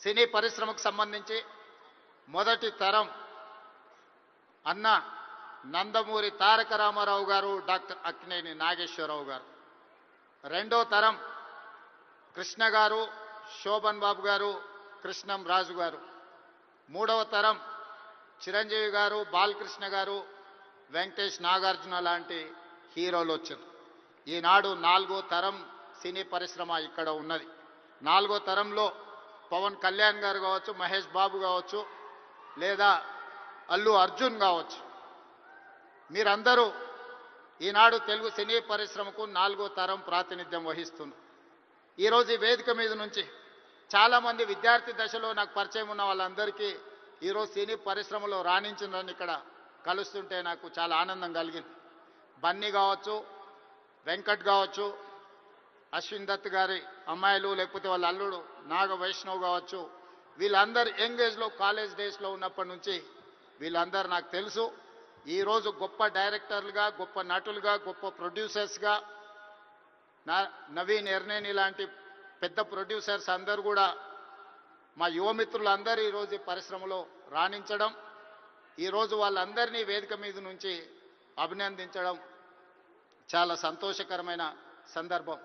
సినీ పరిశ్రమకు సంబంధించి మొదటి తరం అన్న నందమూరి తారక రామారావు గారు, డాక్టర్ అక్కినేని నాగేశ్వరరావు గారు. రెండో తరం కృష్ణ గారు, శోభన్ బాబు గారు, కృష్ణం రాజు గారు. మూడవ తరం చిరంజీవి గారు, బాలకృష్ణ గారు, వెంకటేష్, నాగార్జున లాంటి హీరోలు వచ్చారు. ఈనాడు నాలుగో తరం సినీ పరిశ్రమ ఇక్కడ ఉన్నది. నాలుగో తరంలో పవన్ కళ్యాణ్ గారు కావచ్చు, మహేష్ బాబు కావచ్చు, లేదా అల్లు అర్జున్ కావచ్చు. మీరందరూ ఈనాడు తెలుగు సినీ పరిశ్రమకు నాలుగో తరం ప్రాతినిధ్యం వహిస్తున్నారు. ఈరోజు ఈ వేదిక మీద నుంచి చాలామంది విద్యార్థి దశలో నాకు పరిచయం ఉన్న వాళ్ళందరికీ ఈరోజు సినీ పరిశ్రమలో రాణించిందని ఇక్కడ కలుస్తుంటే నాకు చాలా ఆనందం కలిగింది. బన్నీ కావచ్చు, వెంకట్ కావచ్చు, అశ్విన్ దత్ గారి అమ్మాయిలు, లేకపోతే వాళ్ళ అల్లుడు నాగ వైష్ణవ్ కావచ్చు, వీళ్ళందరూ యంగ్ ఏజ్లో కాలేజ్ డేస్లో ఉన్నప్పటి నుంచి వీళ్ళందరూ నాకు తెలుసు. ఈరోజు గొప్ప డైరెక్టర్లుగా, గొప్ప నటులుగా, గొప్ప ప్రొడ్యూసర్స్గా నవీన్ ఎర్నేని లాంటి పెద్ద ప్రొడ్యూసర్స్ అందరూ కూడా మా యువమిత్రులందరూ ఈరోజు ఈ పరిశ్రమలో రాణించడం, ఈరోజు వాళ్ళందరినీ వేదిక మీద నుంచి అభినందించడం చాలా సంతోషకరమైన సందర్భం.